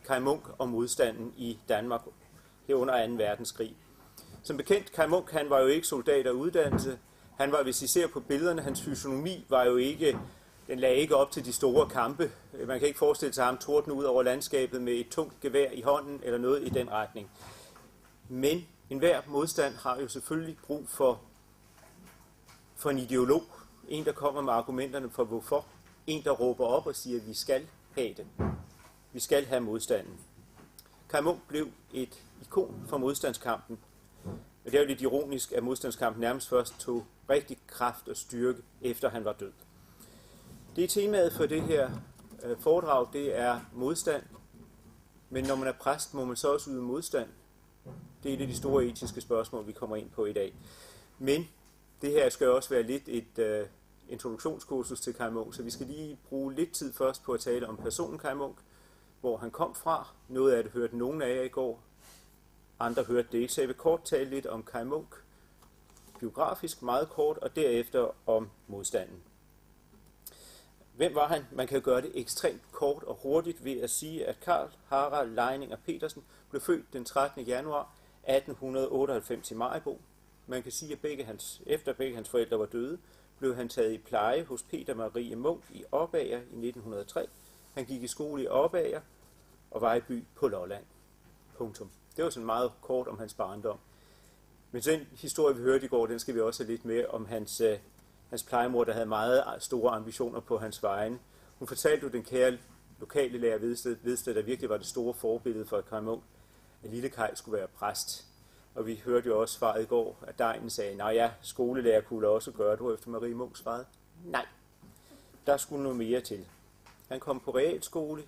Kaj Munk og modstanden i Danmark her under 2. verdenskrig. Som bekendt, Kaj Munk, han var jo ikke soldat af uddannelse. Han var, hvis I ser på billederne, hans fysionomi var jo ikke, den lagde ikke op til de store kampe. Man kan ikke forestille sig ham tordne ud over landskabet med et tungt gevær i hånden eller noget i den retning. Men enhver modstand har jo selvfølgelig brug for en ideolog. En, der kommer med argumenterne for hvorfor. En, der råber op og siger, at vi skal have det. Vi skal have modstanden. Kaj Munk blev et ikon for modstandskampen. Og det er jo lidt ironisk, at modstandskampen nærmest først tog rigtig kraft og styrke, efter han var død. Det er temaet for det her foredrag, det er modstand. Men når man er præst, må man så også yde modstand. Det er et af de store etiske spørgsmål, vi kommer ind på i dag. Men det her skal også være lidt et introduktionskursus til Kaj Munk, så vi skal lige bruge lidt tid først på at tale om personen Kaj Munk, hvor han kom fra. Noget af det hørte nogen af jer i går, andre hørte det ikke, så jeg vil kort tale lidt om Kaj Munk, biografisk meget kort, og derefter om modstanden. Hvem var han? Man kan gøre det ekstremt kort og hurtigt ved at sige, at Carl Harald Leininger Petersen blev født den 13. januar 1898 i Maribo. Man kan sige, at efter begge hans forældre var døde, blev han taget i pleje hos Peter Marie Munk i Obager i 1903. Han gik i skole i Obager og Vejby på Lolland. Punktum. Det var sådan meget kort om hans barndom. Men den historie, vi hørte i går, den skal vi også have lidt med om hans plejemor, der havde meget store ambitioner på hans vegne. Hun fortalte jo den kære lokale lærer Vedsted, der virkelig var det store forbillede for Kaj Munk, at lille Kaj skulle være præst. Og vi hørte jo også svaret i går, at Degnen sagde, nej ja, skolelærer kunne også gøre det, efter Marie Munk svarede, nej, der skulle noget mere til. Han kom på realskole,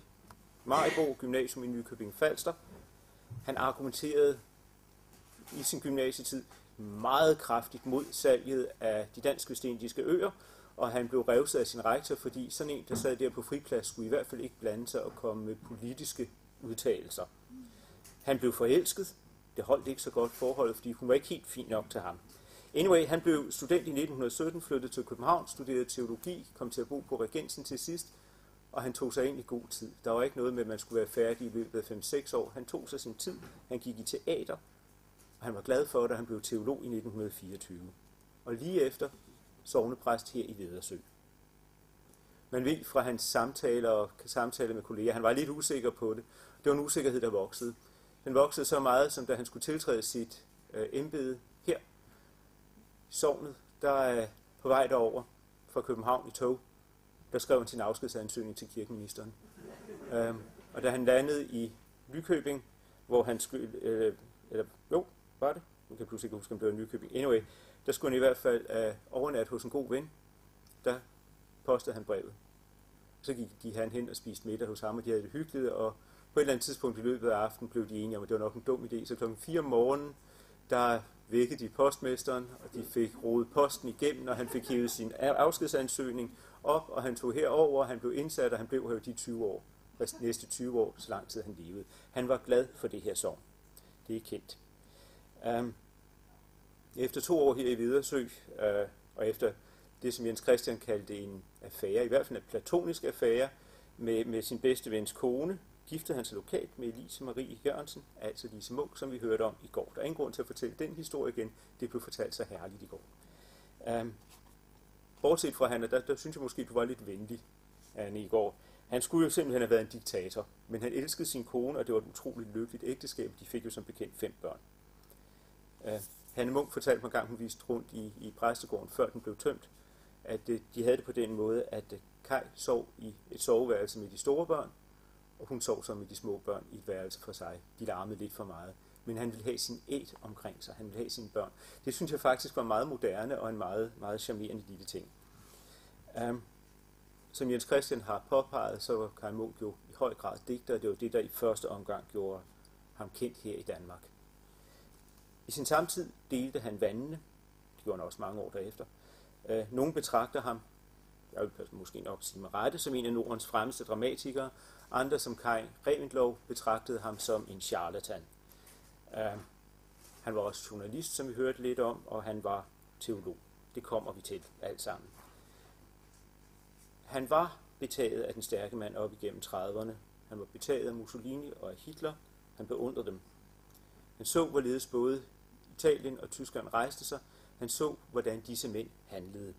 Maribo Gymnasium i Nykøbing Falster. Han argumenterede i sin gymnasietid meget kraftigt mod salget af de dansk-vestindiske øer, og han blev revset af sin rektor, fordi sådan en, der sad der på friplads, skulle i hvert fald ikke blande sig og komme med politiske udtalelser. Han blev forelsket. Det holdt ikke så godt forholdet, fordi hun var ikke helt fin nok til ham. Anyway, han blev student i 1917, flyttede til København, studerede teologi, kom til at bo på Regensen til sidst, og han tog sig ind i god tid. Der var ikke noget med, at man skulle være færdig i løbet af 5-6 år. Han tog sig sin tid, han gik i teater, og han var glad for det, han blev teolog i 1924. Og lige efter sognepræst her i Vedersø. Man ved fra hans samtaler med kolleger, han var lidt usikker på det. Det var en usikkerhed, der voksede. Den voksede så meget, som da han skulle tiltræde sit embede her i sognet, der er på vej derover fra København i tog, der skrev han sin afskedsansøgning til kirkeministeren. Og da han landede i Nykøbing, hvor han skulle, var det? Jeg kan pludselig ikke huske, om det var Nykøbing. Anyway, der skulle han i hvert fald overnatte hos en god ven. Der postede han brevet. Så gik han hen og spiste middag hos ham, og de havde det hyggeligt, og på et eller andet tidspunkt i løbet af aftenen blev de enige om, at det var nok en dum idé. Så klokken 4 om morgenen, der vækkede de postmesteren, og de fik rodet posten igennem, og han fik hævet sin afskedsansøgning op, og han tog herover, og han blev indsat, og han blev her de 20 år. Næste 20 år, så lang tid han levede. Han var glad for det her sogn. Det er kendt. Efter 2 år her i Vedersø, og efter det, som Jens Christian kaldte en affære, i hvert fald en platonisk affære, med sin bedste vens kone, giftede han sig lokalt med Elise Marie Jørgensen, altså Lise Munk, som vi hørte om i går. Der er ingen grund til at fortælle den historie igen. Det blev fortalt så herligt i går. Bortset fra Hanna, der synes jeg måske, du var lidt venlig, Anne, i går. Han skulle jo simpelthen have været en diktator, men han elskede sin kone, og det var et utroligt lykkeligt ægteskab. De fik jo som bekendt 5 børn. Hanne Munk fortalte mig en gang, hun viste rundt i præstegården, før den blev tømt, at de havde det på den måde, at Kaj sov i et soveværelse med de store børn, og hun sov så med de små børn i et værelse for sig. De larmede lidt for meget. Men han ville have sin æt omkring sig. Han ville have sine børn. Det synes jeg faktisk var meget moderne og en meget, meget charmerende lille ting. Som Jens Christian har påpeget, så var Kaj Munk jo i høj grad digter. Det var det, der i første omgang gjorde ham kendt her i Danmark. I sin samtid delte han vandene. Det gjorde han også mange år derefter. Nogle betragter ham, jeg vil måske nok sige med rette, som en af Nordens fremmeste dramatikere. Andre som Kai Reventlow betragtede ham som en charlatan. Han var også journalist, som vi hørte lidt om, og han var teolog. Det kommer vi til alt sammen. Han var betaget af den stærke mand op igennem 30'erne. Han var betaget af Mussolini og af Hitler. Han beundrede dem. Han så, hvorledes både Italien og Tyskland rejste sig. Han så, hvordan disse mænd handlede.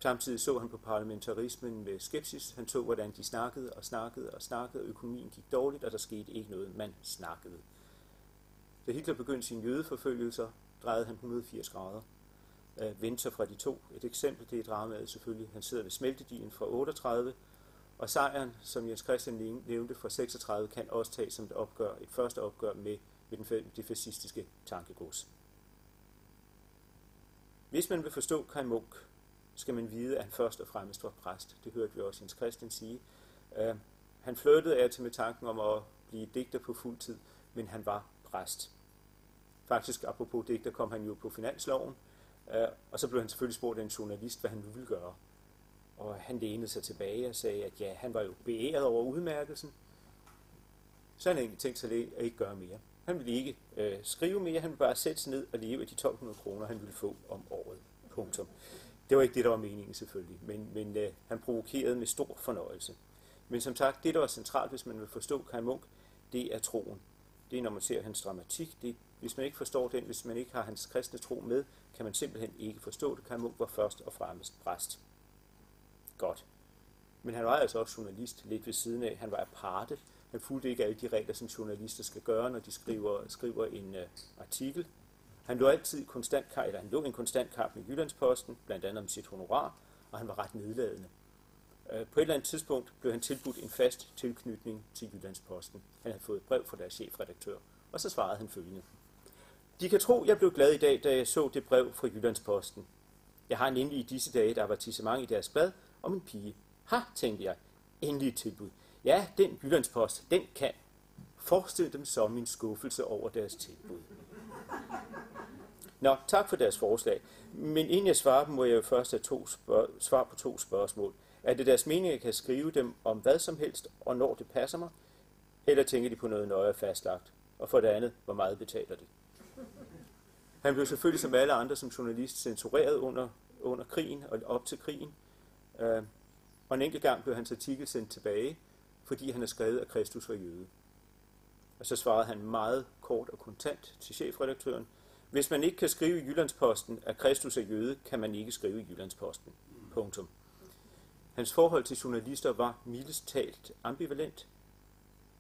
Samtidig så han på parlamentarismen med skepsis. Han så, hvordan de snakkede og snakkede og snakkede, og økonomien gik dårligt, og der skete ikke noget. Man snakkede. Da Hitler begyndte sine jødeforfølgelser, drejede han 180 grader. Vendte sig fra de to. Et eksempel, det er dramaet selvfølgelig. Han sidder ved smeltedigen fra 38, og sejren, som Jens Christian nævnte fra 36, kan også tages som et første opgør med det fascistiske tankegods. Hvis man vil forstå Kaj Munk, skal man vide, at han først og fremmest var præst. Det hørte vi også Jens Christian sige. Han flirtede af til med tanken om at blive digter på fuld tid, men han var præst. Faktisk, apropos digter, kom han jo på finansloven, og så blev han selvfølgelig spurgt af en journalist, hvad han ville gøre. Og han lænede sig tilbage og sagde, at ja, han var jo beæret over udmærkelsen. Så han havde egentlig tænkt sig at ikke gøre mere. Han ville ikke skrive mere, han ville bare sætte sig ned og leve af de 1200 kroner, han ville få om året. Punktum. Det var ikke det, der var meningen selvfølgelig, men han provokerede med stor fornøjelse. Men som sagt, det der var centralt, hvis man vil forstå Kaj Munk, det er troen. Det er, når man ser hans dramatik. Hvis man ikke forstår den, hvis man ikke har hans kristne tro med, kan man simpelthen ikke forstå det. Kaj Munk var først og fremmest præst. Godt. Men han var altså også journalist lidt ved siden af. Han var aparte. Han fulgte ikke alle de regler, som journalister skal gøre, når de skriver en artikel. Han lå altid i en konstant kamp med Jyllandsposten, blandt andet om sit honorar, og han var ret nedladende. På et eller andet tidspunkt blev han tilbudt en fast tilknytning til Jyllandsposten. Han havde fået et brev fra deres chefredaktør, og så svarede han følgende. De kan tro, jeg blev glad i dag, da jeg så det brev fra Jyllandsposten. Jeg har nemlig i disse dage, der var tissement i deres blad, om en pige. Ha, tænkte jeg. Endelig et tilbud. Ja, den Jyllandspost, den kan. Forestil dem så min skuffelse over deres tilbud. Nå, tak for deres forslag. Men inden jeg svarer dem, må jeg jo først have svar på 2 spørgsmål. Er det deres mening, at jeg kan skrive dem om hvad som helst, og når det passer mig? Eller tænker de på noget nøje fastlagt? Og for det andet, hvor meget betaler de? Han blev selvfølgelig som alle andre som journalist censureret under krigen og op til krigen. Og en enkelt gang blev hans artikel sendt tilbage, fordi han havde skrevet, at Kristus var jøde. Og så svarede han meget kort og kontant til chefredaktøren. Hvis man ikke kan skrive i Jyllandsposten, at Kristus er jøde, kan man ikke skrive i Jyllandsposten. Punktum. Hans forhold til journalister var mildest talt ambivalent.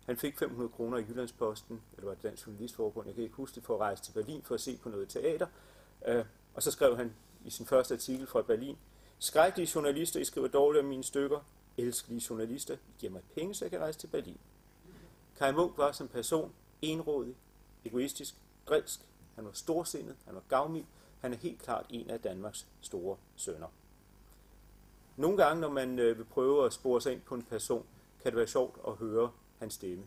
Han fik 500 kroner i Jyllandsposten, eller var det Dansk Journalistforbund, jeg kan ikke huske det, for at rejse til Berlin for at se på noget teater. Og så skrev han i sin første artikel fra Berlin, skrækkelige journalister, I skriver dårligt om mine stykker. Elskelige journalister, I giver mig penge, så jeg kan rejse til Berlin. Kaj Munk var som person enrådig, egoistisk, drilsk. Han var storsindet, han var gavmild. Han er helt klart en af Danmarks store sønner. Nogle gange, når man vil prøve at spore sig ind på en person, kan det være sjovt at høre hans stemme.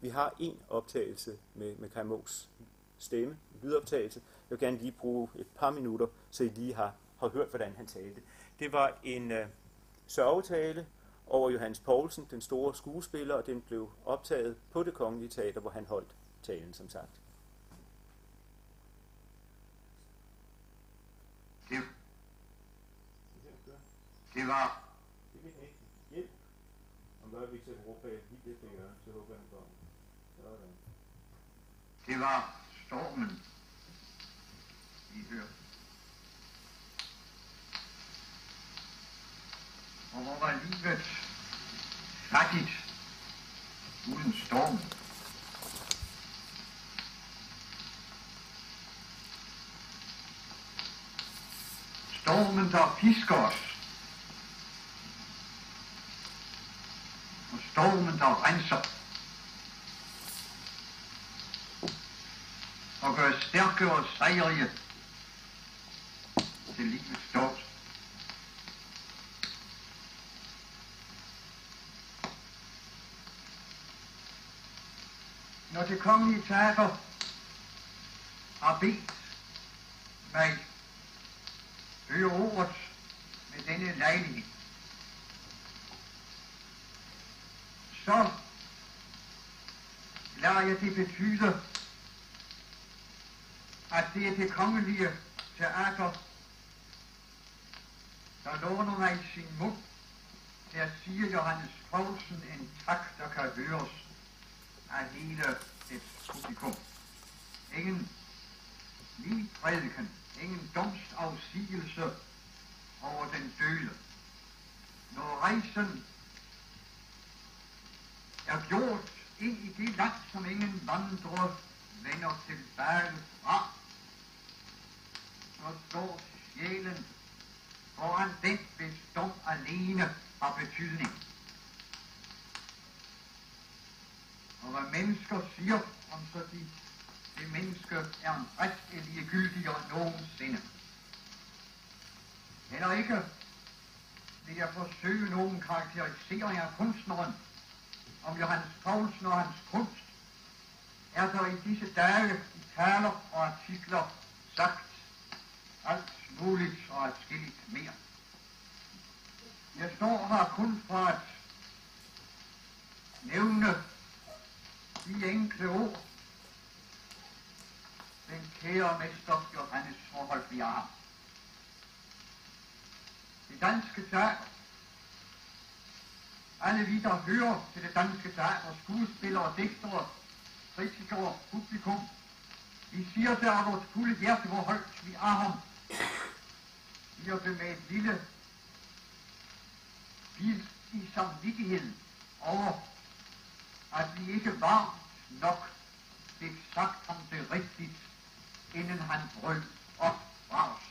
Vi har en optagelse med Kaj Munks stemme, en lydoptagelse. Jeg vil gerne lige bruge et par minutter, så I lige har hørt, hvordan han talte. Det var en sørgetale over Johannes Poulsen, den store skuespiller, og den blev optaget på Det Kongelige Teater, hvor han holdt talen, som sagt. Det var... Det fik ikke hjælp. Om der er vi til Europa, lige det kan gøre, så håber jeg, han kommer. Sådan. Det var stormen, I hørte. Og hvor var livet fattigt uden stormen. Stormen, der pisker os. Og stormen, der renser. Og gør stærke og sejrige til livets dåd. Når Det Kongelige Teater har bedt mig høre ordet med denne lejlighed, så lader jeg det betyde, at det er Det Kongelige Teater, der låner mig sin mund Her siger Johannes Poulsen en tak, der kan høres af hele et publikum. Ingen lige prædiken, ingen domsafsigelse over den døde. Når rejsen er gjort ind i det land, som ingen vandrer vender tilbage fra, så står sjælen foran den, hvis dom alene har betydning. Og hvad mennesker siger om så det menneske er en rest ligegyldigere end nogensinde. Heller ikke vil jeg forsøge nogen karakterisering af kunstneren. Om Johannes Poulsen og hans kunst er der i disse dage i taler og artikler sagt alt muligt og adskilligt mere. Jeg står her kun for at nævne de enkle ord, den kære mester Johannes forhold vi har. Det danske teater, alle vi, der hører til det danske teater, skuespillere, digtere, kritikere, publikum, vi siger til af vores fulde hjerte, hvor højt vi er ham. Vi er med et lille bil i samvittigheden over, at vi ikke var nok fik sagt ham det rigtigt, inden han brød op fra os.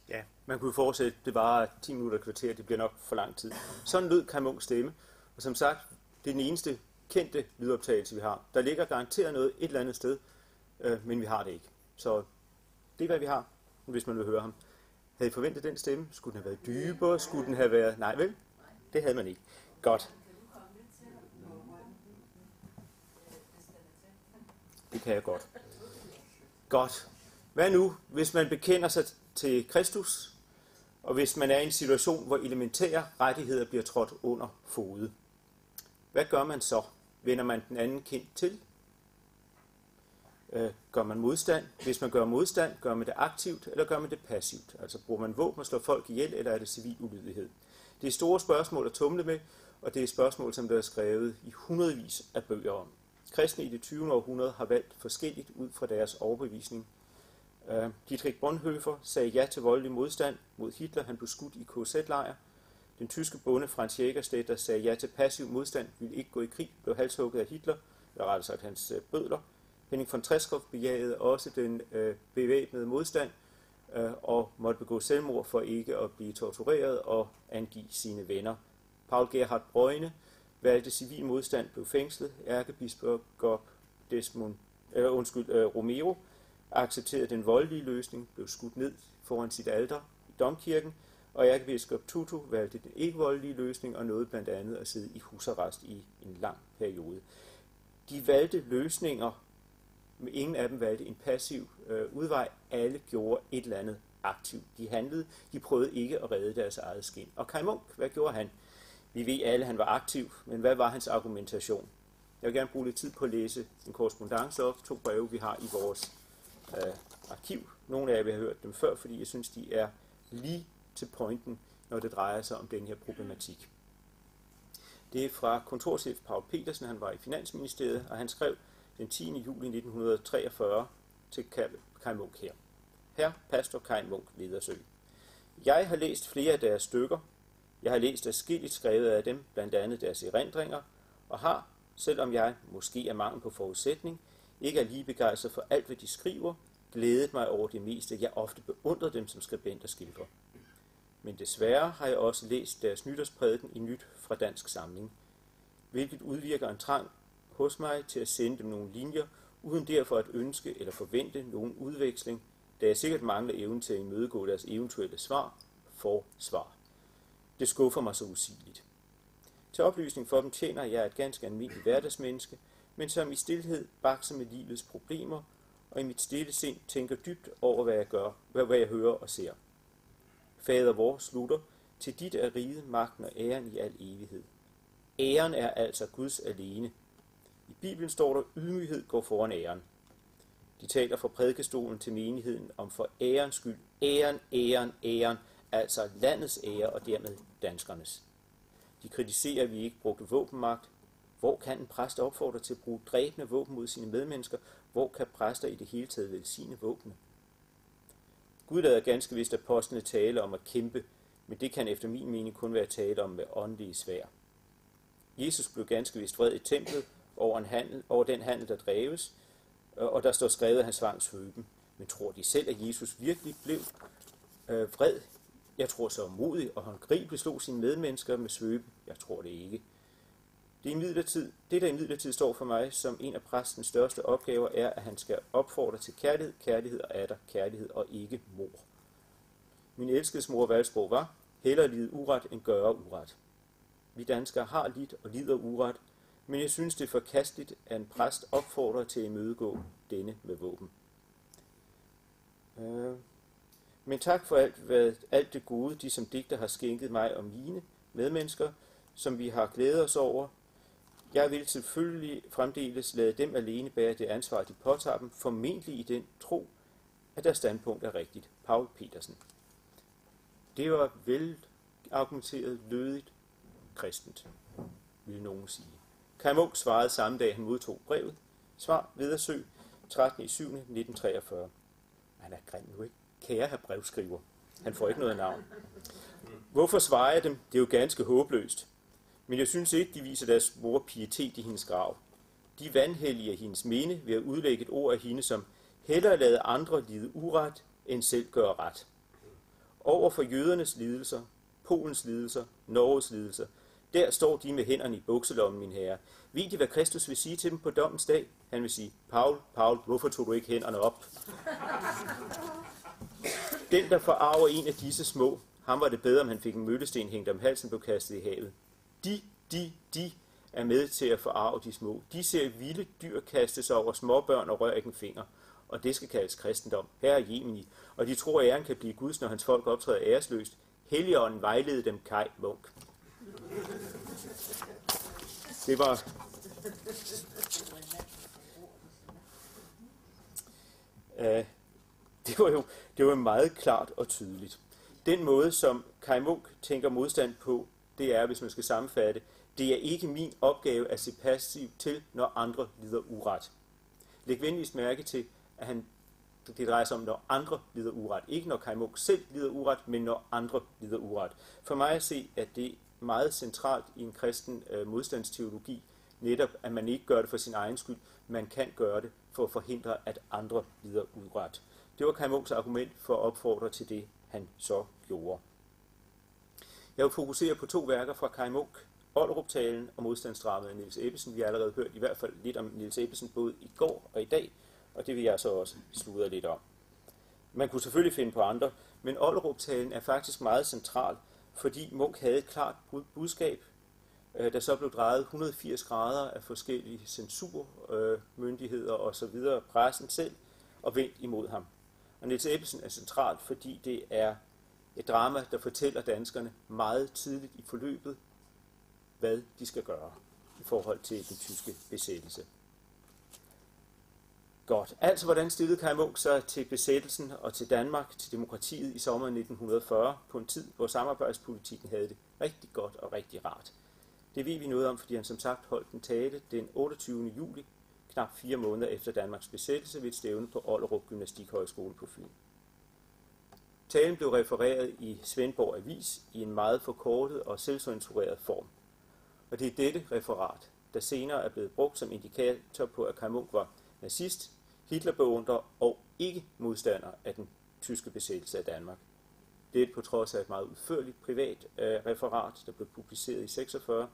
Ja, man kunne fortsætte, det var 10 minutter kvarter, det bliver nok for lang tid. Sådan lød Kaj Munks stemme, og som sagt, det er den eneste kendte lydoptagelse, vi har. Der ligger garanteret noget et eller andet sted, men vi har det ikke. Så det er, hvad vi har, hvis man vil høre ham. Havde I forventet den stemme? Skulle den have været dybere? Skulle den have været... Nej, vel? Det havde man ikke. Godt. Det kan jeg godt. Godt. Hvad nu, hvis man bekender sig til Kristus, og hvis man er i en situation, hvor elementære rettigheder bliver trådt under fode? Hvad gør man så? Vender man den anden kind til? Gør man modstand? Hvis man gør modstand, gør man det aktivt, eller gør man det passivt? Altså bruger man våben og slår folk ihjel, eller er det civil ulydighed? Det er store spørgsmål at tumle med, og det er spørgsmål, som der er skrevet i hundredvis af bøger om. Kristne i det 20. århundrede har valgt forskelligt ud fra deres overbevisning. Dietrich Bonhoeffer sagde ja til voldelig modstand mod Hitler. Han blev skudt i KZ-lejr. Den tyske bonde Franz Jägerstätter sagde ja til passiv modstand, ville ikke gå i krig, blev halshugget af Hitler, eller rettere sagt hans bødler. Henning von Treschow bejagede også den bevæbnede modstand og måtte begå selvmord for ikke at blive tortureret og angive sine venner. Paul Gerhard Brøgne valgte civil modstand, blev fængslet. Ærkebiskop Romero accepterede den voldelige løsning, blev skudt ned foran sit alter i domkirken, og ærkebiskop Tutu valgte den ikke-voldelige løsning og nåede blandt andet at sidde i husarrest i en lang periode. De valgte løsninger, men ingen af dem valgte en passiv udvej. Alle gjorde et eller andet aktivt. De handlede, de prøvede ikke at redde deres eget skind. Og Kaj Munk, hvad gjorde han? Vi ved alle, at han var aktiv, men hvad var hans argumentation? Jeg vil gerne bruge lidt tid på at læse en korrespondance op, 2 breve, vi har i vores arkiv. Nogle af jer har hørt dem før, fordi jeg synes, de er lige til pointen, når det drejer sig om den her problematik. Det er fra kontorchef Paul Petersen, han var i Finansministeriet, og han skrev den 10. juli 1943 til Kaj Munk her. Herr pastor Kaj Munk, Vedersø. Jeg har læst flere af deres stykker. Jeg har læst adskilligt skrevet af dem, blandt andet deres erindringer, og har, selvom jeg måske er mangel på forudsætning, ikke er lige begejstret for alt, hvad de skriver, glædet mig over det meste. Jeg ofte beundrer dem som skribenter skildrer. Men desværre har jeg også læst deres nytårsprædiken i Nyt fra Dansk Samling, hvilket udvirker en trang hos mig til at sende dem nogle linjer, uden derfor at ønske eller forvente nogen udveksling, da jeg sikkert mangler evnen til at imødegå deres eventuelle svar. Det skuffer mig så usigeligt. Til oplysning for dem tjener jeg et ganske almindeligt hverdagsmenneske, men som i stilhed bakser med livets problemer, og i mit stille sind tænker dybt over, hvad jeg hører og ser. Fader vor slutter, til dit er riget, magten og æren i al evighed. Æren er altså Guds alene. I Bibelen står der, ydmyghed går foran æren. De taler fra prædikestolen til menigheden om for ærens skyld, æren, altså landets ære og dermed danskernes. De kritiserer, at vi ikke brugte våbenmagt. Hvor kan en præst opfordre til at bruge dræbende våben mod sine medmennesker? Hvor kan præster i det hele taget velsigne våbne? Gud lader ganske vist apostlene tale om at kæmpe, men det kan efter min mening kun være tale om med åndelige sværd. Jesus blev ganske vist vred i templet over den handel, der dreves, og der står skrevet, at han svang svøben. Men tror de selv, at Jesus virkelig blev vred? Jeg tror så modig og håndgribeligt slog sine medmennesker med svøben. Jeg tror det ikke. Det, der imidlertid står for mig som en af præstens største opgaver, er, at han skal opfordre til kærlighed, kærlighed og atter kærlighed og ikke mor. Min elskede mor valgsprog var, hellere lide uret end gøre uret. Vi danskere har lidt og lider uret, men jeg synes, det er forkasteligt, at en præst opfordrer til at imødegå denne med våben. Men tak for alt det gode, de som digter har skænket mig og mine medmennesker, som vi har glædet os over. Jeg vil selvfølgelig fremdeles lade dem alene bære det ansvar, de påtager dem, formentlig i den tro, at deres standpunkt er rigtigt. Paul Petersen. Det var vel argumenteret lødigt kristent, vil nogen sige. Kaj Munk svarede samme dag, han modtog brevet. Svar Vedersø, 13.7.1943. Han er grim nu, ikke? Kære herr brevskriver. Han får ikke noget navn. Hvorfor svarer jeg dem? Det er jo ganske håbløst. Men jeg synes ikke, de viser deres mor pietet i hendes grav. De vanhelliger hendes minde ved at udlægge et ord af hende, som hellere lade andre lide uret, end selv gøre ret. Over for jødernes lidelser, Polens lidelser, Norges lidelser, der står de med hænderne i bukselommen, min herre. Ved de, hvad Kristus vil sige til dem på dommens dag? Han vil sige, Paul, hvorfor tog du ikke hænderne op? Den, der forarver en af disse små, ham var det bedre, om han fik en møllesten hængt om halsen, blev kastet i havet. De er med til at forarve de små. De ser vilde dyr kaste sig over småbørn og rører ikke en finger. Og det skal kaldes kristendom. Her er Jemini. Og de tror, at æren kan blive Guds, når hans folk optræder æresløst. Helligånden vejlede dem Kaj Munk. Det var... Det var meget klart og tydeligt. Den måde, som Kaj Munk tænker modstand på, det er, hvis man skal sammenfatte, det er ikke min opgave at se passivt til, når andre lider uret. Læg venligst mærke til, at det drejer sig om, når andre lider uret. Ikke når Kaj Munk selv lider uret, men når andre lider uret. For mig at se, at det er meget centralt i en kristen modstandsteologi, netop at man ikke gør det for sin egen skyld, man kan gøre det for at forhindre, at andre lider uret. Det var Kaj Munks argument for at opfordre til det, han så gjorde. Jeg vil fokusere på 2 værker fra Kaj Munk, Olderup-talen og modstandsdramaet af Niels Ebbesen. Vi har allerede hørt i hvert fald lidt om Niels Ebbesen både i går og i dag, og det vil jeg så også sludre lidt om. Man kunne selvfølgelig finde på andre, men Olderup-talen er faktisk meget central, fordi Munk havde et klart budskab, der så blev drejet 180 grader af forskellige censurmyndigheder og så videre, pressen selv, og vendt imod ham. Og Niels Ebbesen er centralt, fordi det er et drama, der fortæller danskerne meget tidligt i forløbet, hvad de skal gøre i forhold til den tyske besættelse. Godt. Altså, hvordan stillede Kaj Munk sig til besættelsen og til Danmark, til demokratiet i sommeren 1940, på en tid, hvor samarbejdspolitikken havde det rigtig godt og rigtig rart. Det ved vi noget om, fordi han som sagt holdt en tale den 28. juli, knap 4 måneder efter Danmarks besættelse, ved et stævne på Ollerup Gymnastikhøjskole på Fyn. Talen blev refereret i Svendborg Avis i en meget forkortet og selvcensureret form. Og det er dette referat, der senere er blevet brugt som indikator på, at Kaj Munk var nazist, Hitlerbeundrer og ikke modstander af den tyske besættelse af Danmark. Det er på trods af et meget udførligt privat referat, der blev publiceret i 46,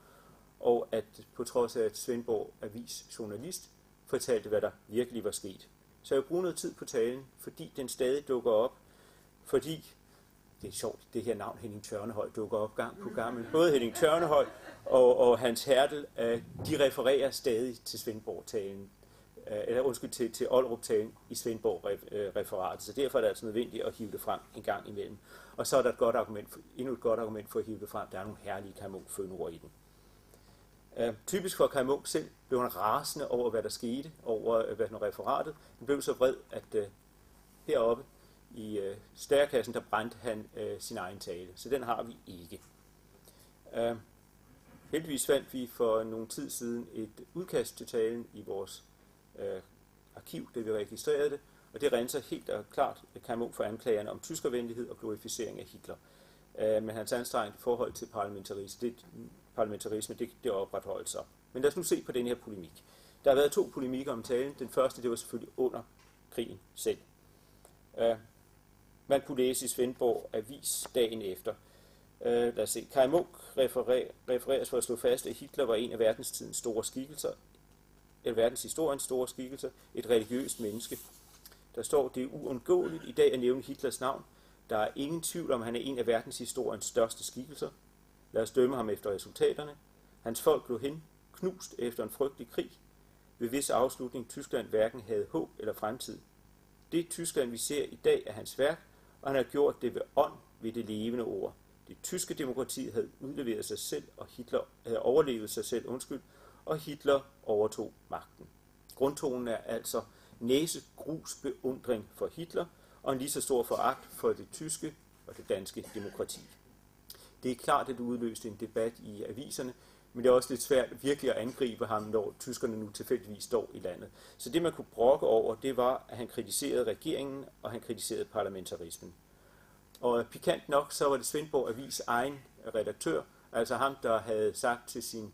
og at på trods af, at Svendborg Avis journalist fortalte, hvad der virkelig var sket. Så jeg bruger noget tid på talen, fordi den stadig dukker op, fordi det er sjovt, det her navn Henning Tørnehøj dukker op gang på gang, men både Henning Tørnehøj og Hans Hertel, de refererer stadig til Svendborg-talen, til Olderup-talen i Svendborg-referatet, så derfor er det altså nødvendigt at hive det frem en gang imellem. Og så er der endnu et godt argument for at hive det frem. Der er nogle herlige Kaj Munk-fønord i den. Typisk for Kaj Munk selv blev han rasende over, hvad der skete, over referatet. Han blev så vred, at heroppe i stærkassen, der brændte han sin egen tale. Så den har vi ikke. Heldigvis fandt vi for nogle tid siden et udkast til talen i vores arkiv, da vi registrerede det, og det renser helt og klart Kai Munk for anklagerne om tyskervenlighed og glorificering af Hitler. Men hans anstrengte forhold til parlamentarisme, det opretholdt sig. Men lad os nu se på den her polemik. Der har været 2 polemikker om talen. Den første, det var selvfølgelig under krigen selv. Man kunne læse i Svendborg Avis dagen efter. Lad os se. Kai Munk refereres for at slå fast, at Hitler var en af verdenshistoriens store skikkelser, et religiøst menneske. Der står, det er uundgåeligt i dag at nævne Hitlers navn. Der er ingen tvivl om, at han er en af verdenshistoriens største skikkelser. Lad os dømme ham efter resultaterne. Hans folk blev knust efter en frygtelig krig, ved hvis afslutning Tyskland hverken havde håb eller fremtid. Det Tyskland, vi ser i dag, er hans værk, og han har gjort det ved ånd ved det levende ord. Det tyske demokrati havde udleveret sig selv, og Hitler havde overlevet sig selv, og Hitler overtog magten. Grundtonen er altså næsegrus beundring for Hitler, og en lige så stor foragt for det tyske og det danske demokrati. Det er klart, at det udløste en debat i aviserne, men det er også lidt svært virkelig at angribe ham, når tyskerne nu tilfældigvis står i landet. Så det, man kunne brokke over, det var, at han kritiserede regeringen, og han kritiserede parlamentarismen. Og pikant nok, så var det Svendborg Avis egen redaktør, altså ham, der havde sagt til sin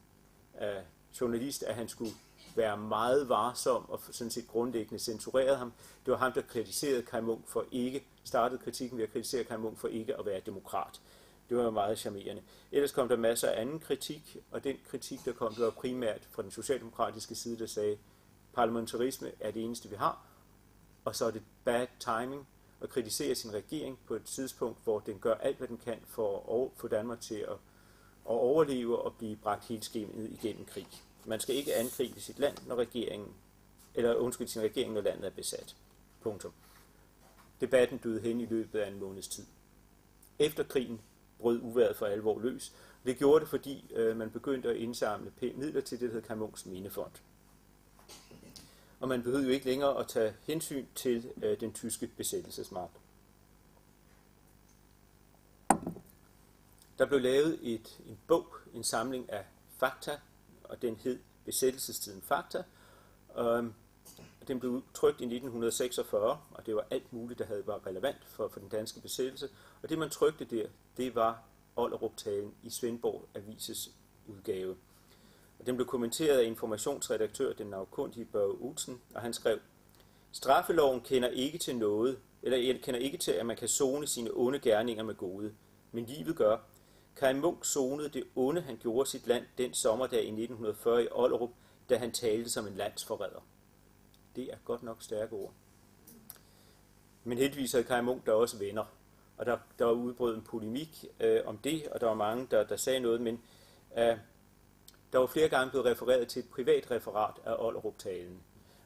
journalist, at han skulle være meget varsom og sådan set grundlæggende censurerede ham. Det var ham, der kritiserede Kai Munk for startede kritikken ved at kritisere Kai Munk for ikke at være demokrat. Det var meget charmerende. Ellers kom der masser af anden kritik, og den kritik, der kom, det var primært fra den socialdemokratiske side, der sagde, parlamentarisme er det eneste, vi har, og så er det bad timing at kritisere sin regering på et tidspunkt, hvor den gør alt, hvad den kan for at få Danmark til at overleve og blive bragt helt skæmmet igennem krig. Man skal ikke angribe sit land, når sin regering, når landet er besat. Punktum. Debatten døde hen i løbet af en måneds tid. Efter krigen brød uvejret for alvor løs. Det gjorde det, fordi man begyndte at indsamle midler til det, der hedder Kai Munks Mindefond. Og man behøvede jo ikke længere at tage hensyn til den tyske besættelsesmagt. Der blev lavet en bog, en samling af fakta, og den hed Besættelsestiden Fakta. Den blev trykt i 1946, og det var alt muligt, der var relevant for den danske besættelse. Og det, man trykte der, det var Ollerup-talen i Svendborg Avises udgave. Og den blev kommenteret af informationsredaktør, den navnkundige Børge Olsen, og han skrev, straffeloven kender ikke til, at man kan sone sine onde gerninger med gode, men livet gør. Kai Munk sonede det onde, han gjorde sit land den sommerdag i 1940 i Ollerup, da han talte som en landsforræder. Det er godt nok stærke ord. Men heldigvis havde Kai Munk der også venner, og der var udbrød en polemik om det, og der var mange, der sagde noget, men der var flere gange blevet refereret til et privat referat af Ollerup-talen.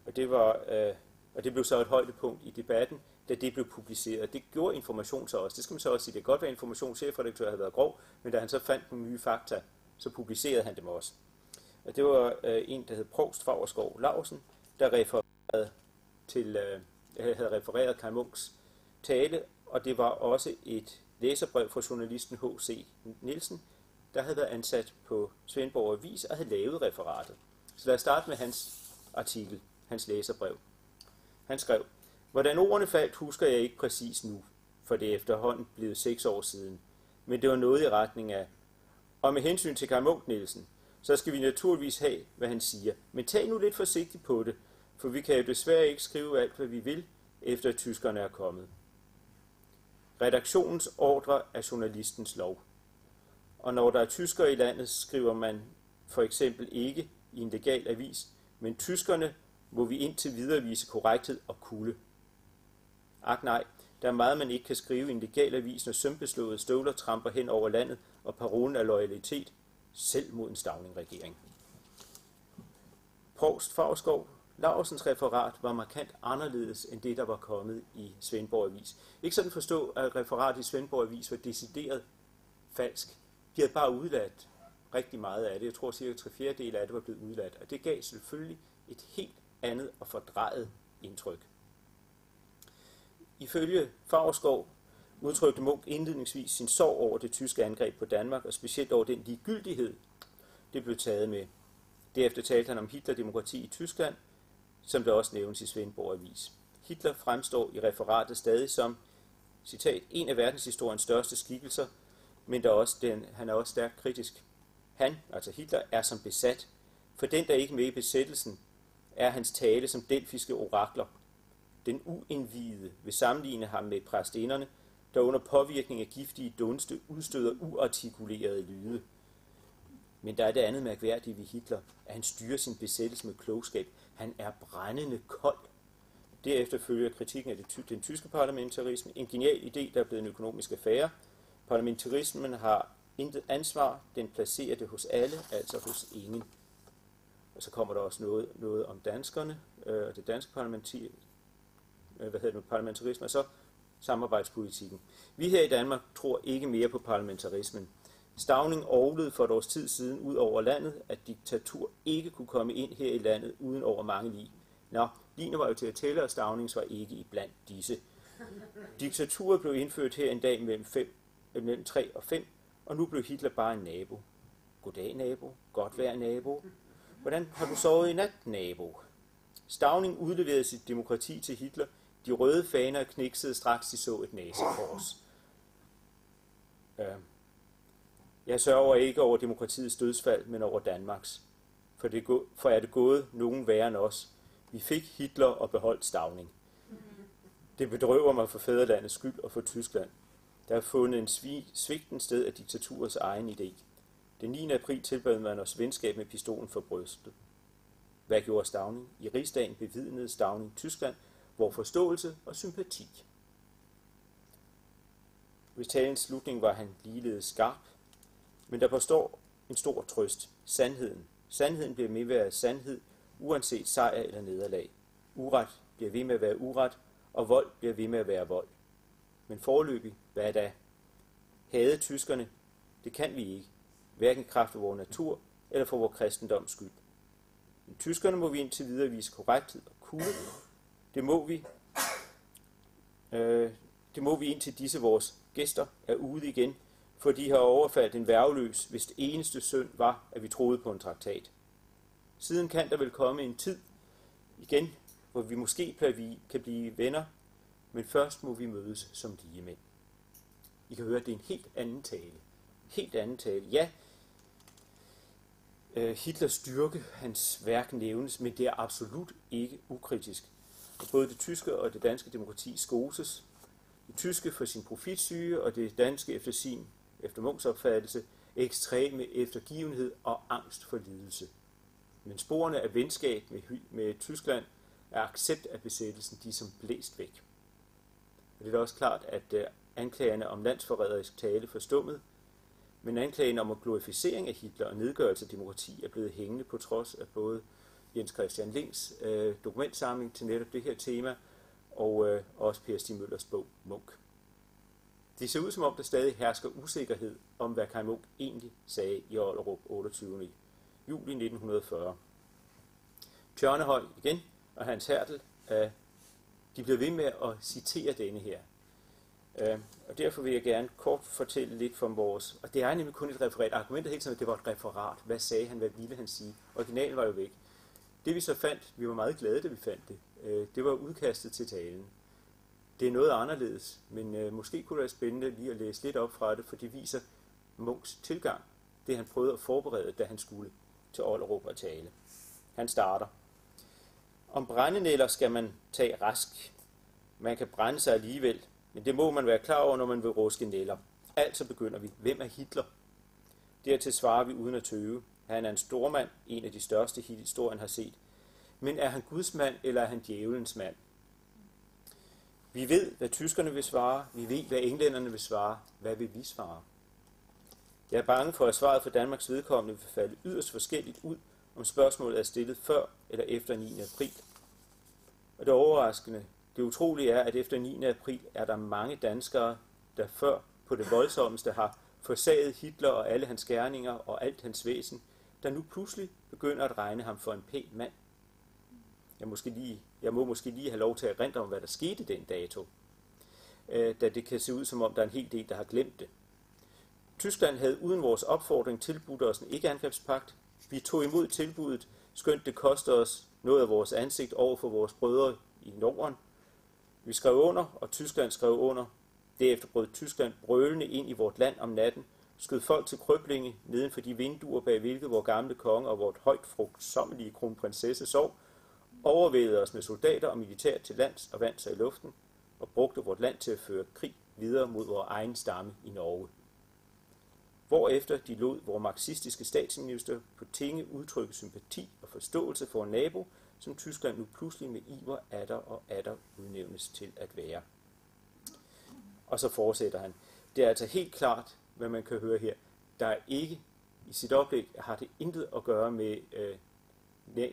Og det blev så et højdepunkt i debatten, da det blev publiceret. Det gjorde Information så også. Det skal man så også sige. Det kan godt være, at Informationschefredaktør havde været grov, men da han så fandt nogle nye fakta, så publicerede han dem også. Og det var en, der hed Provst Favrskov Laursen, der havde refereret Kai Munks tale, og det var også et læserbrev fra journalisten H.C. Nielsen, der havde været ansat på Svendborg Avis og havde lavet referatet. Så lad os starte med hans artikel, hans læserbrev. Han skrev, hvordan ordene faldt, husker jeg ikke præcis nu, for det er efterhånden blevet 6 år siden, men det var noget i retning af, og med hensyn til Kai Munk Nielsen, så skal vi naturligvis have, hvad han siger, men tag nu lidt forsigtigt på det, for vi kan jo desværre ikke skrive alt, hvad vi vil, efter at tyskerne er kommet. Redaktionens ordre er journalistens lov. Og når der er tyskere i landet, skriver man for eksempel ikke i en legal avis, men tyskerne må vi indtil videre vise korrekthed og kulde. Ak nej, der er meget, man ikke kan skrive i en legal avis, når sømbeslåede støvler tramper hen over landet, og parolen er loyalitet, selv mod en Stauning-regering. Provst Favrskov Laursens referat var markant anderledes end det, der var kommet i Svendborg Avis. Ikke sådan forstå, at referatet i Svendborg Avis var decideret falsk. De havde bare udladt rigtig meget af det. Jeg tror, cirka 3/4 af det var blevet udladt. Og det gav selvfølgelig et helt andet og fordrejet indtryk. Ifølge Favrskov udtrykte Munch indledningsvis sin sorg over det tyske angreb på Danmark, og specielt over den ligegyldighed, det blev taget med. Derefter talte han om Hitler-demokrati i Tyskland, som der også nævnes i Svendborg Avis. Hitler fremstår i referatet stadig som, citat, en af verdenshistoriens største skikkelser, men han er også stærkt kritisk. Han, altså Hitler, er som besat. For den, der ikke er med i besættelsen, er hans tale som delfiske orakler. Den uindvidede vil sammenligne ham med præstinderne, der under påvirkning af giftige dunste udstøder uartikulerede lyde. Men der er det andet mærkværdige ved Hitler, at han styrer sin besættelse med klogskab. Han er brændende kold. Derefter følger kritikken af den tyske parlamentarisme, en genial idé, der er blevet en økonomisk affære. Parlamentarismen har intet ansvar, den placerer det hos alle, altså hos ingen. Og så kommer der også noget om danskerne, og det danske parlamentarisme, og så samarbejdspolitikken. Vi her i Danmark tror ikke mere på parlamentarismen. Stauning orglede for et års tid siden ud over landet, at diktatur ikke kunne komme ind her i landet uden over mange lig. Nå, ligene var jo til at tælle, og Staunings var ikke iblandt disse. Diktaturet blev indført her en dag mellem 3 og 5, og nu blev Hitler bare en nabo. Goddag, nabo. Godt vejr, nabo. Hvordan har du sovet i nat, nabo? Stauning udleverede sit demokrati til Hitler. De røde faner kniksede straks de så et næsekors. Jeg sørger ikke over demokratiets dødsfald, men over Danmarks. For er det gået nogen værre end os. Vi fik Hitler og beholdt Stauning. Det bedrøver mig for fædrelandets skyld og for Tyskland. Der er fundet en svigten sted af diktaturets egen idé. Den 9. april tilbød man os venskab med pistolen for brystet. Hvad gjorde Stauning? I rigsdagen bevidnede Stauning Tyskland, hvor forståelse og sympati. Ved talens slutning var han ligeledes skarp, men der påstår en stor trøst. Sandheden. Sandheden bliver med at være sandhed, uanset sejr eller nederlag. Uret bliver ved med at være uret, og vold bliver ved med at være vold. Men foreløbig, hvad da? Hade tyskerne? Det kan vi ikke. Hverken kraft af vores natur eller for vores kristendoms skyld. Men tyskerne må vi indtil videre vise korrekthed og kulde. Det må vi indtil disse vores gæster er ude igen, for de har overfaldt en værgeløs, hvis det eneste synd var, at vi troede på en traktat. Siden kan der vel komme en tid igen, hvor vi måske kan blive venner, men først må vi mødes som ligemænd. I kan høre, at det er en helt anden tale. Helt anden tale. Ja, Hitlers styrke, hans værk nævnes, men det er absolut ikke ukritisk. Og både det tyske og det danske demokrati skoses. Det tyske for sin profitsyge, og det danske efter Munchs opfattelse, ekstreme eftergivenhed og angst for lidelse. Men sporene af venskab med Tyskland er accept af besættelsen, de er som blæst væk. Og det er også klart, at anklagerne om landsforræderisk tale forstummet, men anklagen om glorificering af Hitler og nedgørelse af demokrati er blevet hængende på trods af både Jens Christian Links dokumentsamling til netop det her tema, og også Per Stig Møllers bog Munch. Det ser ud som om, der stadig hersker usikkerhed om, hvad Kai Munch egentlig sagde i Ollerup 28. juli 1940. Tjørnehøj igen og Hans Hertel, de bliver ved med at citere denne her. Og derfor vil jeg gerne kort fortælle lidt fra vores, og det er nemlig kun et referat. Argumentet er helt sådan, at det var et referat. Hvad sagde han, hvad ville han sige? Originalen var jo væk. Det vi så fandt, vi var meget glade, da vi fandt det, det var udkastet til talen. Det er noget anderledes, men måske kunne det være spændende lige at læse lidt op fra det, for det viser Munchs tilgang. Det han prøvede at forberede, da han skulle til Ollerup og tale. Han starter. Om brændenælder skal man tage rask. Man kan brænde sig alligevel, men det må man være klar over, når man vil ruske nælder. Altså begynder vi. Hvem er Hitler? Dertil svarer vi uden at tøve. Han er en stormand, en af de største historien har set. Men er han Guds mand, eller er han djævelens mand? Vi ved, hvad tyskerne vil svare. Vi ved, hvad englænderne vil svare. Hvad vil vi svare? Jeg er bange for, at svaret for Danmarks vedkommende vil falde yderst forskelligt ud, om spørgsmålet er stillet før eller efter 9. april. Og det overraskende, det utrolige er, at efter 9. april er der mange danskere, der før på det voldsomste har forsaget Hitler og alle hans gerninger og alt hans væsen, der nu pludselig begynder at regne ham for en pæn mand. Jeg må måske lige have lov til at erindre om, hvad der skete den dato. da det kan se ud som om, der er en hel del, der har glemt det. Tyskland havde uden vores opfordring tilbudt os en ikke-angrebspagt. Vi tog imod tilbuddet, skønt det kostede os noget af vores ansigt over for vores brødre i Norden. Vi skrev under, og Tyskland skrev under. Derefter brød Tyskland brølende ind i vort land om natten, skød folk til krøblinge neden for de vinduer, bag hvilket vor gamle konge og vort højt frugtsommelige kronprinsesse sov, overvældede os med soldater og militær til lands og vandt sig i luften, og brugte vort land til at føre krig videre mod vores egen stamme i Norge. Hvorefter de lod vores marxistiske statsminister på tinge udtrykke sympati og forståelse for en nabo, som Tyskland nu pludselig med iver atter udnævnes til at være. Og så fortsætter han. Det er altså helt klart, hvad man kan høre her. Der er ikke, i sit oplæg, har det intet at gøre med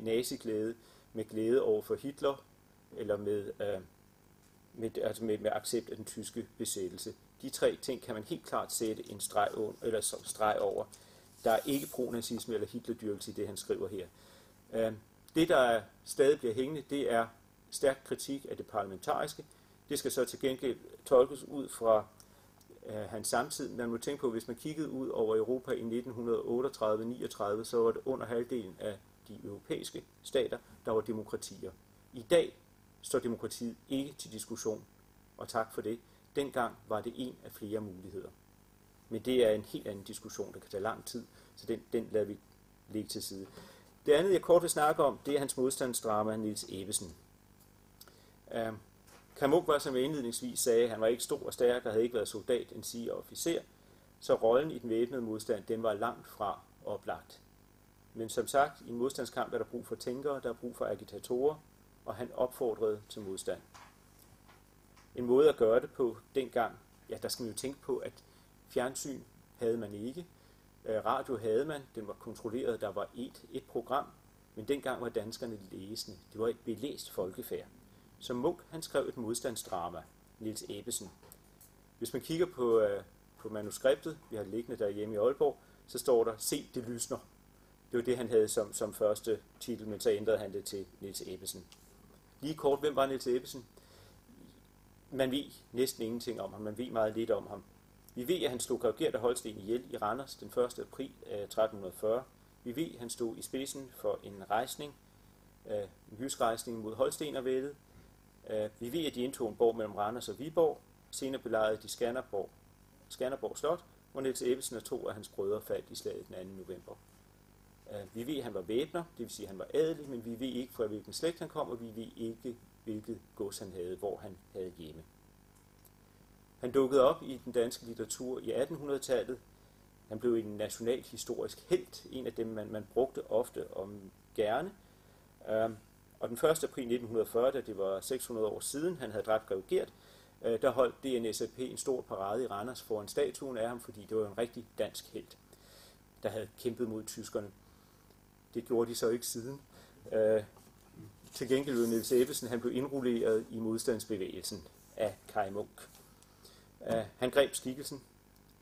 naziglæde, med glæde over for Hitler, eller med accept af den tyske besættelse. De tre ting kan man helt klart sætte en streg over. Der er ikke pronazisme eller Hitlerdyrkelse i det, han skriver her. Det, der stadig bliver hængende, det er stærk kritik af det parlamentariske. Det skal så til gengæld tolkes ud fra hans samtid. Man må tænke på, hvis man kiggede ud over Europa i 1938-39, så var det under halvdelen af de europæiske stater, der var demokratier. I dag står demokratiet ikke til diskussion, og tak for det. Dengang var det en af flere muligheder. Men det er en helt anden diskussion, der kan tage lang tid, så den lader vi ligge til side. Det andet, jeg kort vil snakke om, det er hans modstandsdrama, Niels Ebbesen. Kai Munk var, som jeg indledningsvis sagde, han var ikke stor og stærk og havde ikke været soldat, en siger officer, så rollen i den væbnede modstand, den var langt fra oplagt. Men som sagt, i en modstandskamp er der brug for tænkere, der er brug for agitatorer, og han opfordrede til modstand. En måde at gøre det på dengang, ja, der skal man jo tænke på, at fjernsyn havde man ikke, radio havde man, den var kontrolleret, der var et program, men dengang var danskerne læsende. Det var et belæst folkefærd. Så Munk, han skrev et modstandsdrama, Niels Ebbesen. Hvis man kigger på manuskriptet, vi har liggende derhjemme i Aalborg, så står der, se det lysner. Det var det, han havde som første titel, men så ændrede han det til Niels Ebbesen. Lige kort, hvem var Niels Ebbesen? Man ved næsten ingenting om ham, man ved meget lidt om ham. Vi ved, at han slog grev Gert af Holsten ihjel i Randers den 1. april 1340. Vi ved, at han stod i spidsen for en rejsning, en jysk rejsning mod Holstenervældet. Vi ved, at de indtog en borg mellem Randers og Viborg. Senere belejrede de Skanderborg Slot, hvor Niels Ebbesen og 2 af hans brødre faldt i slaget den 2. november. Vi ved, at han var væbner, det vil sige, at han var adelig, men vi ved ikke, fra hvilken slægt han kom, og vi ved ikke, hvilket gods han havde, hvor han havde hjemme. Han dukkede op i den danske litteratur i 1800-tallet. Han blev en nationalhistorisk helt, en af dem, man brugte ofte om gerne. Og den 1. april 1940, da det var 600 år siden, han havde dræbt grev Gert, der holdt DNSAP en stor parade i Randers foran statuen af ham, fordi det var en rigtig dansk helt, der havde kæmpet mod tyskerne. Det gjorde de så ikke siden. Til gengæld blev Niels Ebbesen, han blev indrulleret i modstandsbevægelsen af Kai Munk. Han greb skikkelsen.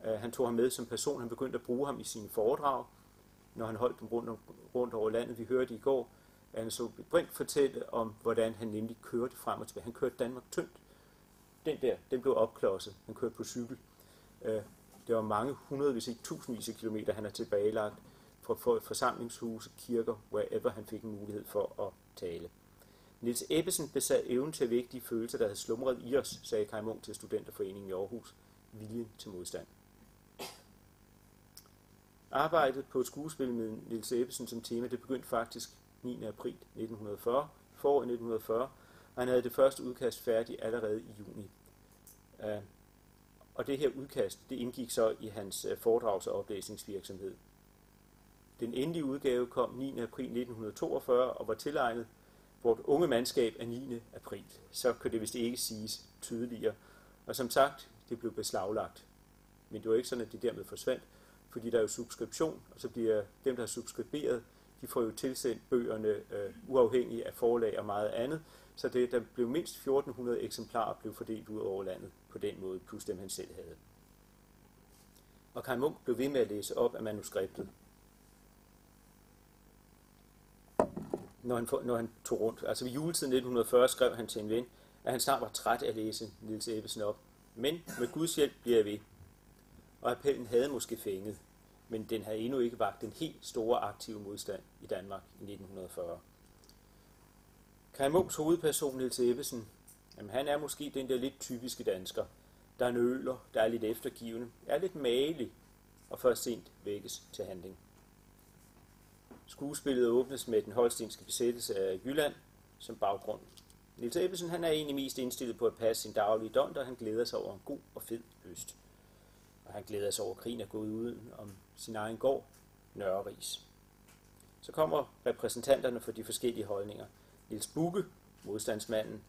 Han tog ham med som person. Han begyndte at bruge ham i sine foredrag, når han holdt dem rundt over landet. Vi hørte i går, at han så Brink fortælle om, hvordan han nemlig kørte frem og tilbage. Han kørte Danmark tyndt. Den blev opklodset. Han kørte på cykel. Det var mange hundrede, hvis ikke tusindvis af kilometer, han har tilbagelagt fra forsamlingshuse, kirker, wherever han fik en mulighed for at tale. Niels Ebbesen besad evnen til at vække de følelser, der havde slumret i os, sagde Kai Munk til Studenterforeningen i Aarhus. Viljen til modstand. Arbejdet på et skuespil med Niels Ebbesen som tema, det begyndte faktisk 9. april 1940, foråret 1940, og han havde det første udkast færdigt allerede i juni. Og det her udkast, det indgik så i hans foredrags- og oplæsningsvirksomhed. Den endelige udgave kom 9. april 1942 og var tilegnet vort unge mandskab af 9. april. Så kan det vist ikke siges tydeligere. Og som sagt, det blev beslaglagt. Men det var ikke sådan, at det dermed forsvandt, fordi der er jo subskription, og så bliver dem, der har subskriberet, de får jo tilsendt bøgerne uafhængigt af forlag og meget andet. Så der blev mindst 1400 eksemplarer blev fordelt ud over landet på den måde, plus dem han selv havde. Og Kai Munk blev ved med at læse op af manuskriptet, når han tog rundt. Altså ved juletiden 1940 skrev han til en ven, at han snart var træt af at læse Niels Ebbesen op. Men med Guds hjælp bliver jeg ved. Og appellen havde måske fænget, men den havde endnu ikke vakt den helt store aktive modstand i Danmark i 1940. Kaj Munks hovedperson, Niels Ebbesen, jamen han er måske den der lidt typiske dansker, der nøler, der er lidt eftergivende, er lidt magelig og først sent vækkes til handling. Skuespillet åbnes med den holstenske besættelse af Jylland som baggrund. Niels Ebbesen han er egentlig mest indstillet på at passe sin daglige dont, og han glæder sig over en god og fed høst. Og han glæder sig over, at krigen er gået uden om sin egen gård, Nørreris. Så kommer repræsentanterne for de forskellige holdninger. Niels Bugge, modstandsmanden,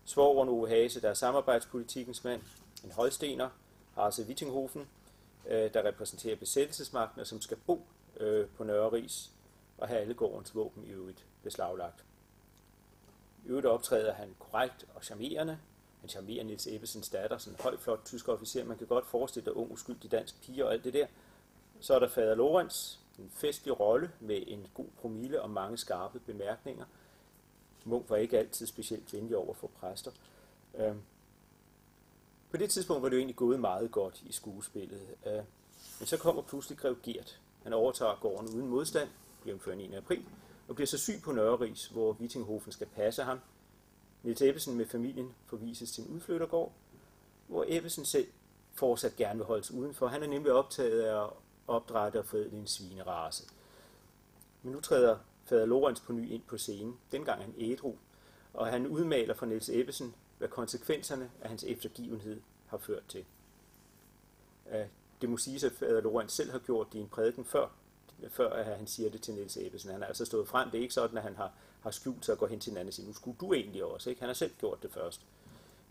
svogeren Ove Hase, der er samarbejdspolitikkens mand, en holstener, Hasse Wittinghofen, der repræsenterer besættelsesmagten, og som skal bo på Nørreris og have alle gårdens våben i øvrigt beslaglagt. I øvrigt optræder han korrekt og charmerende. Han charmerer Niels Ebbesens datter, sådan en høj, flot tysk officer. Man kan godt forestille dig ung, uskyldig dansk pige og alt det der. Så er der fader Lorenz, en festlig rolle med en god promille og mange skarpe bemærkninger. Munch var ikke altid specielt venlig over for præster. På det tidspunkt var det jo egentlig gået meget godt i skuespillet. Men så kommer pludselig grev Gert. Han overtager gården uden modstand, jævnfør 9. april, og bliver så syg på Nørreris, hvor Wittinghofen skal passe ham. Niels Ebbesen med familien forvises til en udflyttergård, hvor Ebbesen selv fortsat gerne vil holdes udenfor. Han er nemlig optaget af at opdrætte og forædle en svinerace. Men nu træder fader Lorenz på ny ind på scenen, dengang han ædru, og han udmaler for Niels Ebbesen, hvad konsekvenserne af hans eftergivenhed har ført til. Det må siges, at fader Lorenz selv har gjort det i en prædiken før at han siger det til Niels Ebbesen. Han har altså stået frem. Det er ikke sådan, at han har skjult sig og går hen til den anden og siger, nu skulle du egentlig også. Ikke? Han har selv gjort det først.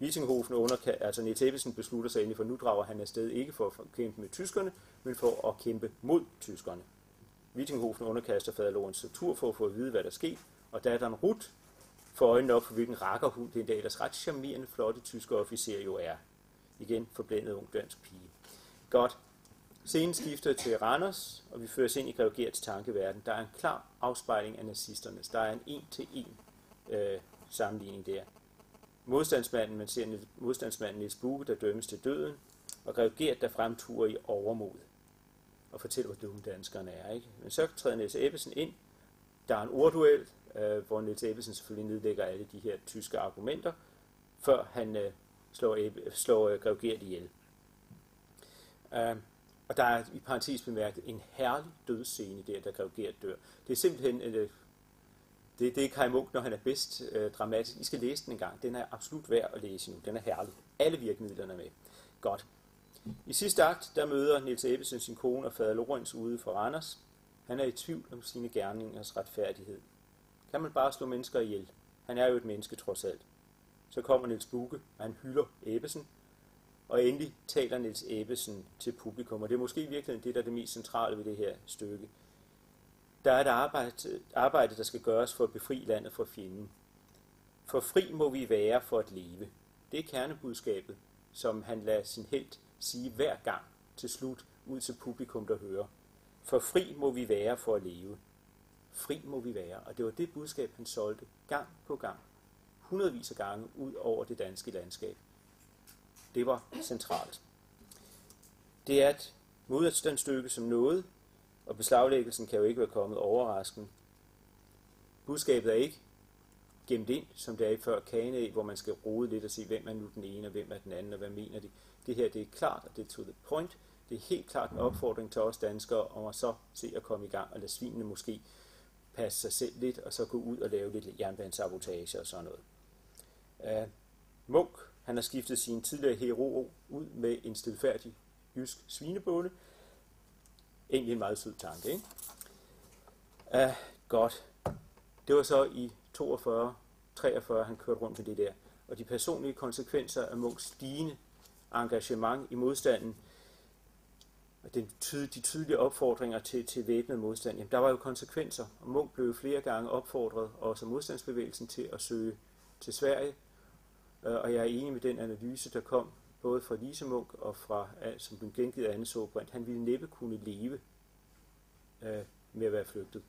Wittinghofen altså Niels Ebbesen beslutter sig endelig, for nu drager han afsted ikke for at kæmpe med tyskerne, men for at kæmpe mod tyskerne. Wittinghofen underkaster fader Lorenz tur for at få at vide, hvad der sker, og datteren Ruth får øjnene op for, hvilken rakkerhund den der ellers ret charmerende, flotte tyske officer jo er. Igen forblændet ung dansk pige. Godt. Scenen skifter til Randers, og vi føres ind i grev Gerts tankeverden. Der er en klar afspejling af nazisternes. Der er en en-til-en sammenligning der. Modstandsmanden, man ser modstandsmanden Niels Bugge, der dømmes til døden, og grev Gert, der fremturer i overmod og fortæller, hvor dumme danskerne er. Ikke? Men så træder Niels Ebbesen ind. Der er en ordduel, hvor Niels Ebbesen selvfølgelig nedlægger alle de her tyske argumenter, før han slår grev Gert ihjel. Og der er i parentes bemærket en herlig dødsscene der, da grev Gert dør. Det er simpelthen det er Kaj Munch, når han er bedst dramatisk. I skal læse den en gang. Den er absolut værd at læse nu. Den er herlig. Alle virkemidlerne er med. Godt. I sidste akt, der møder Niels Ebbesen sin kone og fader Lorenz ude for Randers. Han er i tvivl om sine gerningers retfærdighed. Kan man bare slå mennesker ihjel? Han er jo et menneske trods alt. Så kommer Niels Bugge, og han hylder Ebbesen. Og endelig taler Niels Ebbesen til publikum, og det er måske i virkeligheden det, der er det mest centrale ved det her stykke. Der er et arbejde, der skal gøres for at befri landet fra fjenden. For fri må vi være for at leve. Det er kernebudskabet, som han lader sin helt sige hver gang til slut ud til publikum, der hører. For fri må vi være for at leve. Fri må vi være. Og det var det budskab, han solgte gang på gang. Hundredvis af gange ud over det danske landskab. Det var centralt. Det er et modstandsstykke som noget, og beslaglæggelsen kan jo ikke være kommet overraskende. Budskabet er ikke gemt ind, som det er i før Kane, hvor man skal rode lidt og se, hvem er nu den ene, og hvem er den anden, og hvad mener de. Det her, det er klart, og det er to the point. Det er helt klart en opfordring til os danskere om at så se at komme i gang, og lade svinene måske passe sig selv lidt, og så gå ud og lave lidt jernbanesabotage og sådan noget. Munch, han har skiftet sin tidligere hero ud med en stilfærdig jysk svinebonde. Egentlig en meget sød tanke, ikke? Godt. Det var så i 42-43, han kørte rundt med det der. Og de personlige konsekvenser af Munchs stigende engagement i modstanden, og de tydelige opfordringer til væbnet modstand, jamen, der var jo konsekvenser. Og Munch blev flere gange opfordret, også modstandsbevægelsen, til at søge til Sverige. Og jeg er enig med den analyse, der kom både fra Lise Munch og fra, som blev gengivet af Anne Sobrindt. Han ville næppe kunne leve med at være flygtet.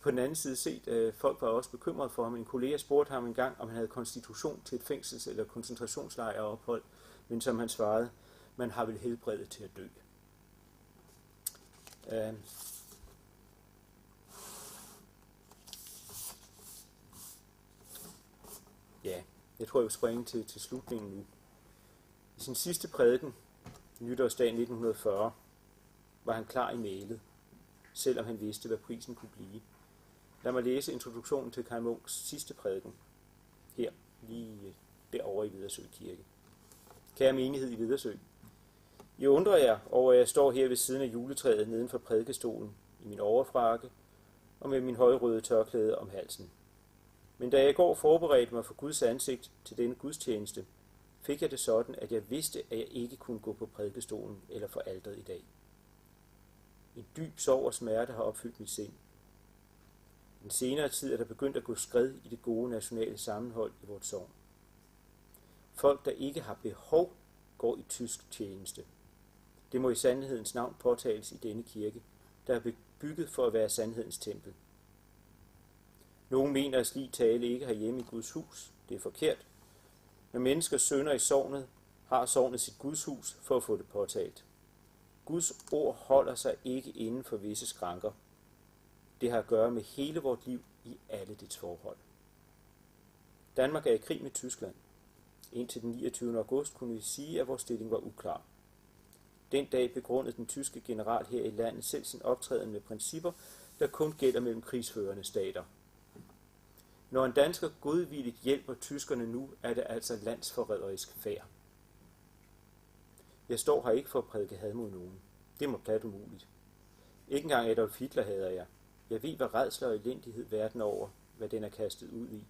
på den anden side set, at folk var også bekymret for ham. En kollega spurgte ham en gang, om han havde konstitution til et fængsels- eller koncentrationslejrophold, men som han svarede, man har vel helbredet til at dø. Ja, jeg tror, jeg vil springe til slutningen nu. I sin sidste prædiken, nytårsdag 1940, var han klar i mælet, selvom han vidste, hvad prisen kunne blive. Lad mig læse introduktionen til Kaj Munks sidste prædiken, her, lige derovre i Vedersø Kirke. Kære menighed i Vedersø, I undrer jer over, at jeg står her ved siden af juletræet neden for prædikestolen i min overfrakke og med min højrøde tørklæde om halsen. Men da jeg i går forberedte mig for Guds ansigt til denne gudstjeneste, fik jeg det sådan, at jeg vidste, at jeg ikke kunne gå på prædikestolen eller for alteret i dag. En dyb sorg og smerte har opfyldt mit sind. I den senere tid er der begyndt at gå skred i det gode nationale sammenhold i vores sogn. Folk, der ikke har behov, går i tysk tjeneste. Det må i sandhedens navn påtales i denne kirke, der er bygget for at være sandhedens tempel. Nogle mener, at slig tale ikke har hjemme i Guds hus. Det er forkert. Når mennesker synder i sognet, har sognet sit Guds hus for at få det påtalt. Guds ord holder sig ikke inden for visse skranker. Det har at gøre med hele vort liv i alle dets forhold. Danmark er i krig med Tyskland. Indtil den 29. august kunne vi sige, at vores stilling var uklar. Den dag begrundede den tyske general her i landet selv sin optræden med principper, der kun gælder mellem krigsførende stater. Når en dansker godvilligt hjælper tyskerne nu, er det altså landsforræderisk færd. Jeg står her ikke for at prædike had mod nogen. Det må plat umuligt. Ikke engang Adolf Hitler hader jeg. Jeg ved, hvad rædsler og elendighed verden over, hvad den er kastet ud i.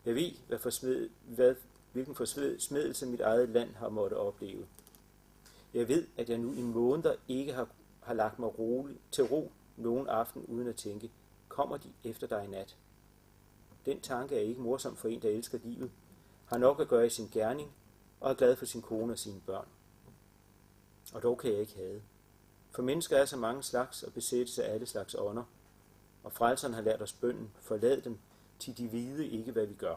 Jeg ved, hvilken forsmedelse mit eget land har måttet opleve. Jeg ved, at jeg nu i måneder ikke har lagt mig til ro nogen aften uden at tænke, kommer de efter dig i nat? Den tanke er ikke morsom for en, der elsker livet, har nok at gøre i sin gerning og er glad for sin kone og sine børn. Og dog kan jeg ikke hade. For mennesker er så mange slags og besættes af alle slags ånder, og frelseren har lært os bønnen, forlad dem, til de vide ikke, hvad vi gør.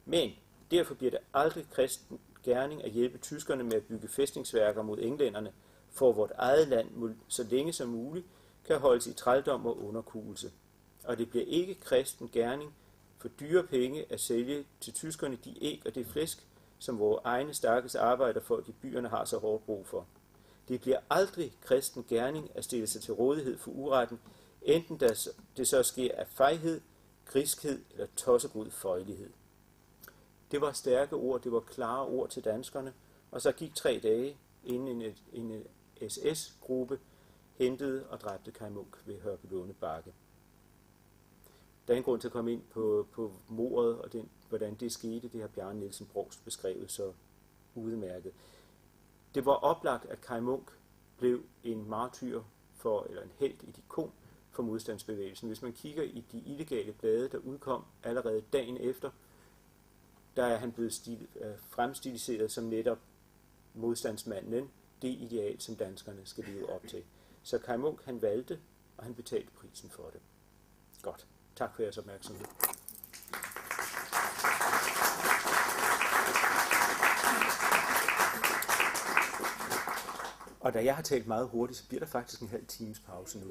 Men derfor bliver det aldrig kristen gerning at hjælpe tyskerne med at bygge fæstningsværker mod englænderne, for vort eget land så længe som muligt kan holdes i trældom og underkuelse. Og det bliver ikke kristen gerning for dyre penge at sælge til tyskerne de æg og det flæsk, som vores egne stakkels arbejderfolk i byerne har så hårdt brug for. Det bliver aldrig kristen gerning at stille sig til rådighed for uretten, enten det så sker af fejhed, griskhed eller tossegrud føjelighed. Det var stærke ord, det var klare ord til danskerne, og så gik 3 dage, inden en SS-gruppe hentede og dræbte Kaj Munk ved Hørpelunde Bakke. Der er en grund til at komme ind på mordet, og hvordan det skete, det har Bjarne Nielsen Brovst beskrevet så udmærket. Det var oplagt, at Kaj Munk blev en martyr eller en helt, et ikon for modstandsbevægelsen. Hvis man kigger i de illegale blade, der udkom allerede dagen efter, der er han blevet fremstiliseret som netop modstandsmanden, det ideal, som danskerne skal leve op til. Så Kaj Munk, han valgte, og han betalte prisen for det. Godt. Tak for jeres opmærksomhed. Og da jeg har talt meget hurtigt, så bliver der faktisk en halv times pause nu.